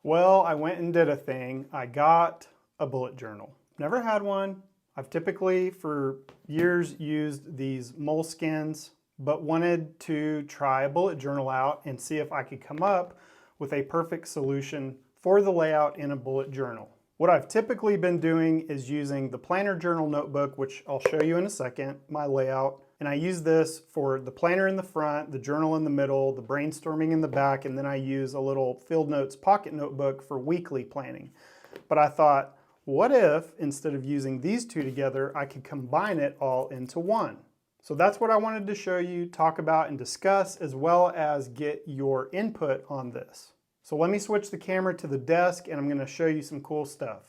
Well, I went and did a thing. I got a bullet journal. Never had one. I've typically for years used these moleskins, but wanted to try a bullet journal out and see if I could come up with a perfect solution for the layout in a bullet journal. What I've typically been doing is using the planner journal notebook, which I'll show you in a second, my layout. And I use this for the planner in the front, the journal in the middle, the brainstorming in the back, and then I use a little field notes pocket notebook for weekly planning. But I thought, what if instead of using these two together, I could combine it all into one? So that's what I wanted to show you, talk about, and discuss, as well as get your input on this. So let me switch the camera to the desk and I'm going to show you some cool stuff.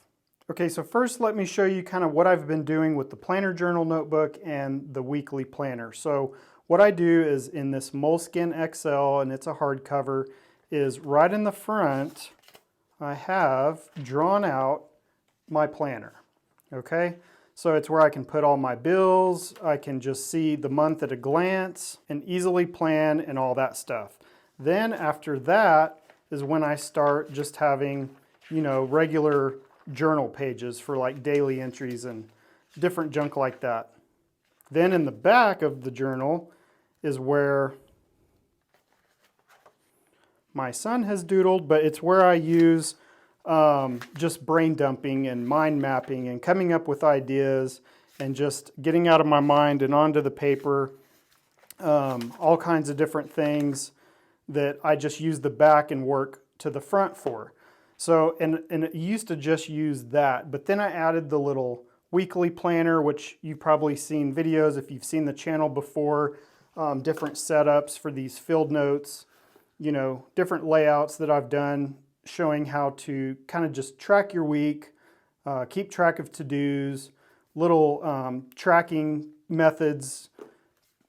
Okay, so first let me show you kind of what I've been doing with the planner journal notebook and the weekly planner. So what I do is in this Moleskine XL, and it's a hardcover, is right in the front I have drawn out my planner. Okay, so it's where I can put all my bills, I can just see the month at a glance and easily plan and all that stuff. Then after that is when I start just having, you know, regular journal pages for like daily entries and different junk like that. Then in the back of the journal is where my son has doodled, but it's where I use just brain dumping and mind mapping and coming up with ideas and just getting out of my mind and onto the paper, all kinds of different things that I just use the back and work to the front for. So, and it used to just use that, but then I added the little weekly planner, which you've probably seen videos if you've seen the channel before, different setups for these field notes, you know, different layouts that I've done showing how to kind of just track your week, keep track of to-dos, little tracking methods,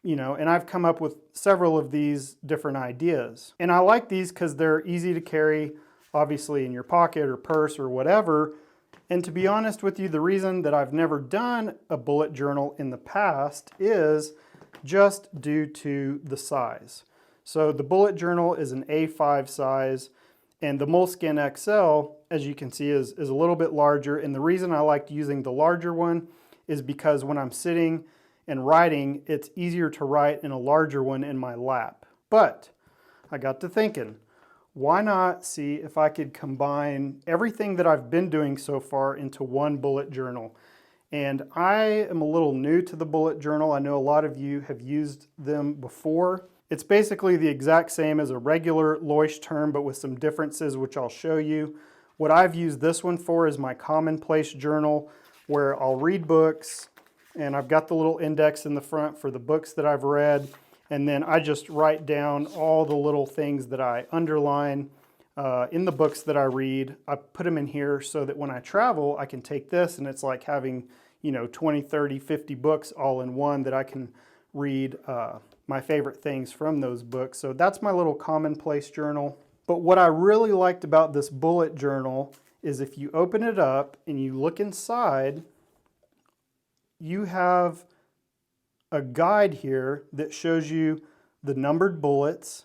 you know, and I've come up with several of these different ideas. And I like these because they're easy to carry, obviously in your pocket or purse or whatever. And to be honest with you, the reason that I've never done a bullet journal in the past is just due to the size. So the bullet journal is an A5 size, and the Moleskine XL, as you can see, is a little bit larger. And the reason I liked using the larger one is because when I'm sitting and writing, it's easier to write in a larger one in my lap. But I got to thinking, why not see if I could combine everything that I've been doing so far into one bullet journal? And I am a little new to the bullet journal. I know a lot of you have used them before. It's basically the exact same as a regular Leuchtturm, but with some differences, which I'll show you. What I've used this one for is my commonplace journal, where I'll read books, and I've got the little index in the front for the books that I've read, and then I just write down all the little things that I underline in the books that I read. I put them in here so that when I travel, I can take this, and it's like having, you know, 20, 30, 50 books all in one that I can read my favorite things from those books. So that's my little commonplace journal. But what I really liked about this bullet journal is if you open it up and you look inside, you have a guide here that shows you the numbered bullets,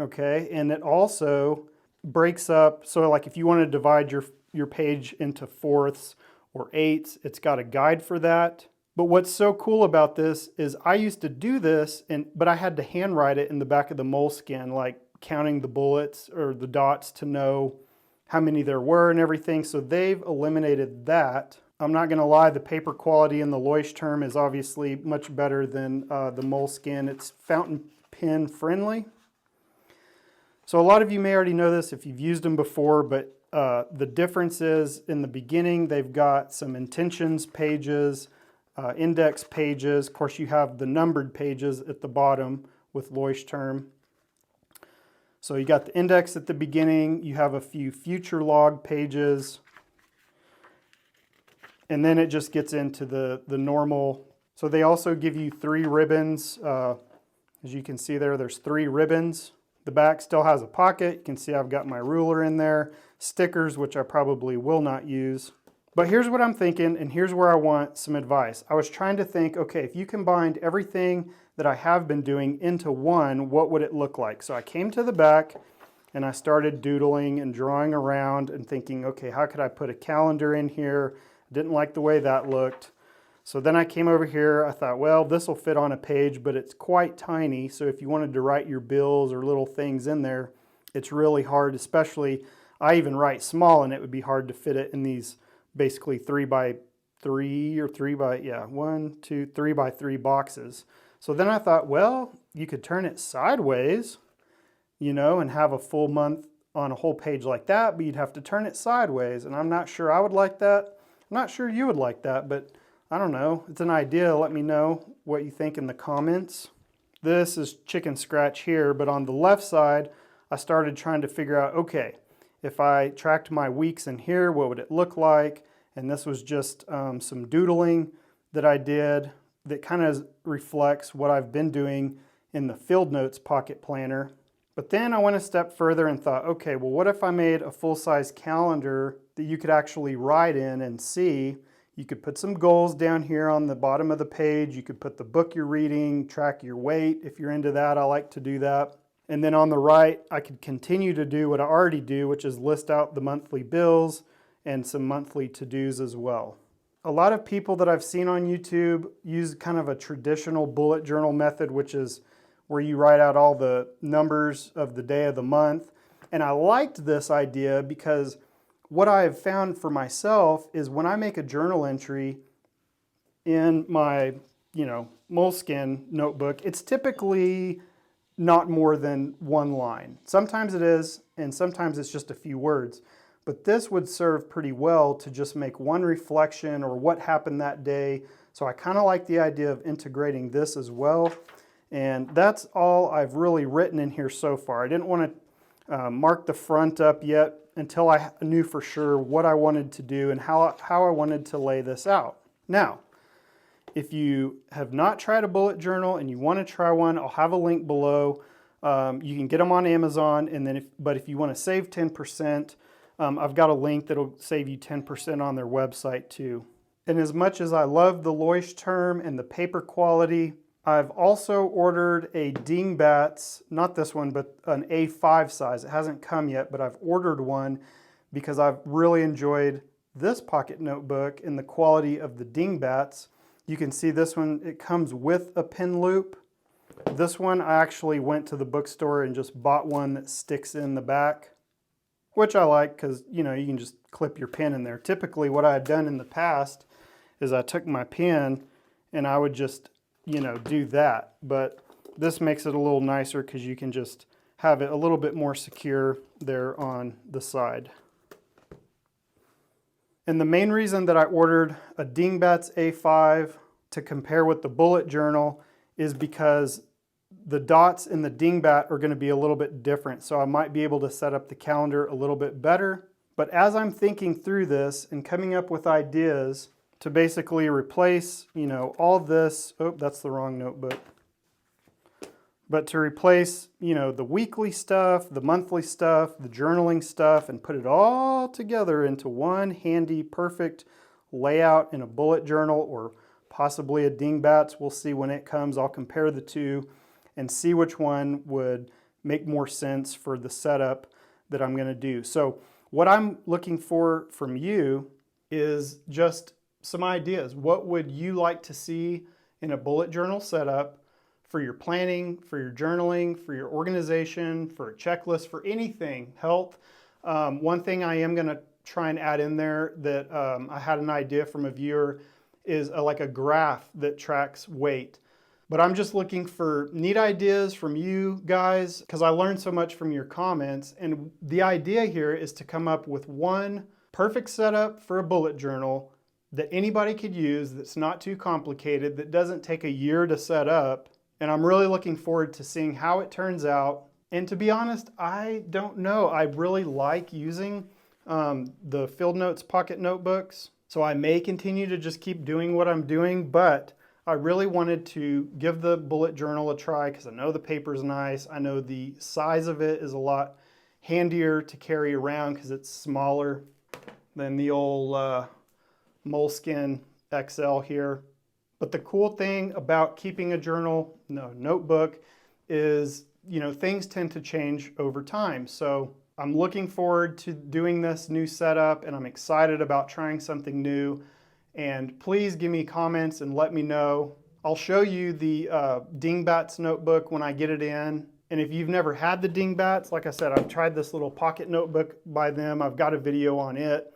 okay? And it also breaks up, so like if you want to divide your page into fourths or eighths, it's got a guide for that. But what's so cool about this is I used to do this, but I had to handwrite it in the back of the Moleskine, like counting the bullets or the dots to know how many there were and everything. So they've eliminated that. I'm not going to lie, the paper quality in the Leuchtturm is obviously much better than the Moleskine. It's fountain pen friendly. So a lot of you may already know this if you've used them before, but the difference is in the beginning they've got some intentions pages, index pages. Of course, you have the numbered pages at the bottom with Leuchtturm. So you got the index at the beginning, you have a few future log pages, and then it just gets into the normal. So they also give you 3 ribbons. As you can see there, there's 3 ribbons. The back still has a pocket. You can see I've got my ruler in there. Stickers, which I probably will not use. But here's what I'm thinking, and here's where I want some advice. I was trying to think, okay, if you combined everything that I have been doing into one, what would it look like? So I came to the back and I started doodling and drawing around and thinking, okay, how could I put a calendar in here? Didn't like the way that looked. So then I came over here, I thought, well, this will fit on a page, but it's quite tiny. So if you wanted to write your bills or little things in there, it's really hard, especially I even write small and it would be hard to fit it in these basically 3 by 3 or 3 by, yeah, 1, 2, 3 by 3 boxes. So then I thought, well, you could turn it sideways, you know, and have a full month on a whole page like that, but you'd have to turn it sideways. And I'm not sure I would like that. I'm not sure you would like that, but I don't know. It's an idea. Let me know what you think in the comments. This is chicken scratch here, but on the left side, I started trying to figure out, okay, if I tracked my weeks in here, what would it look like? And this was just some doodling that I did that kind of reflects what I've been doing in the Field Notes Pocket Planner. But then I went a step further and thought, okay, well, what if I made a full-size calendar that you could actually write in and see? You could put some goals down here on the bottom of the page. You could put the book you're reading, track your weight if you're into that. I like to do that. And then on the right, I could continue to do what I already do, which is list out the monthly bills and some monthly to-dos as well. A lot of people that I've seen on YouTube use kind of a traditional bullet journal method, which is where you write out all the numbers of the day of the month. And I liked this idea because what I have found for myself is when I make a journal entry in my, moleskin notebook, it's typically not more than one line. Sometimes it is, and sometimes it's just a few words. But this would serve pretty well to just make one reflection or what happened that day. So I kind of like the idea of integrating this as well. And that's all I've really written in here so far. I didn't want to mark the front up yet until I knew for sure what I wanted to do and how I wanted to lay this out. Now, if you have not tried a bullet journal and you want to try one, I'll have a link below. You can get them on Amazon, and then but if you want to save 10%, I've got a link that'll save you 10% on their website too. And as much as I love the Leuchtturm and the paper quality, I've also ordered a Dingbats, not this one, but an A5 size. It hasn't come yet, but I've ordered one because I've really enjoyed this pocket notebook and the quality of the Dingbats. You can see this one, it comes with a pen loop. This one, I actually went to the bookstore and just bought one that sticks in the back, which I like because, you can just clip your pen in there. Typically, what I had done in the past is I took my pen and I would just do that, but this makes it a little nicer because you can just have it a little bit more secure there on the side. And the main reason that I ordered a Dingbats A5 to compare with the bullet journal is because the dots in the Dingbat are going to be a little bit different, so I might be able to set up the calendar a little bit better. But as I'm thinking through this and coming up with ideas to basically replace, all this, oh, that's the wrong notebook. But to replace, the weekly stuff, the monthly stuff, the journaling stuff, and put it all together into one handy, perfect layout in a bullet journal or possibly a Dingbats. We'll see when it comes. I'll compare the two and see which one would make more sense for the setup that I'm going to do. So what I'm looking for from you is just some ideas. What would you like to see in a bullet journal setup for your planning, for your journaling, for your organization, for a checklist, for anything, health? One thing I am going to try and add in there that I had an idea from a viewer is like a graph that tracks weight. But I'm just looking for neat ideas from you guys because I learned so much from your comments. And the idea here is to come up with one perfect setup for a bullet journal that anybody could use, that's not too complicated, that doesn't take a year to set up. And I'm really looking forward to seeing how it turns out. And to be honest, I don't know. I really like using the Field Notes pocket notebooks. So I may continue to just keep doing what I'm doing, but I really wanted to give the bullet journal a try because I know the paper's nice. I know the size of it is a lot handier to carry around because it's smaller than the old Moleskin XL here. But the cool thing about keeping a notebook is you know, things tend to change over time. So I'm looking forward to doing this new setup, and I'm excited about trying something new. And please give me comments and let me know. I'll show you the Dingbats notebook when I get it in. And if you've never had the Dingbats, like I said, I've tried this little pocket notebook by them. I've got a video on it.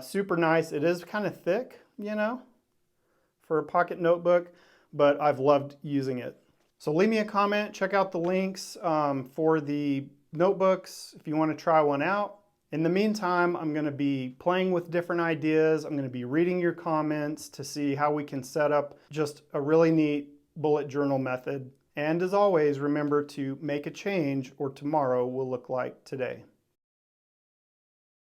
Super nice. It is kind of thick, you know, for a pocket notebook, but I've loved using it. So leave me a comment, check out the links for the notebooks if you want to try one out. In the meantime, I'm going to be playing with different ideas. I'm going to be reading your comments to see how we can set up just a really neat bullet journal method. And as always, remember to make a change or tomorrow will look like today.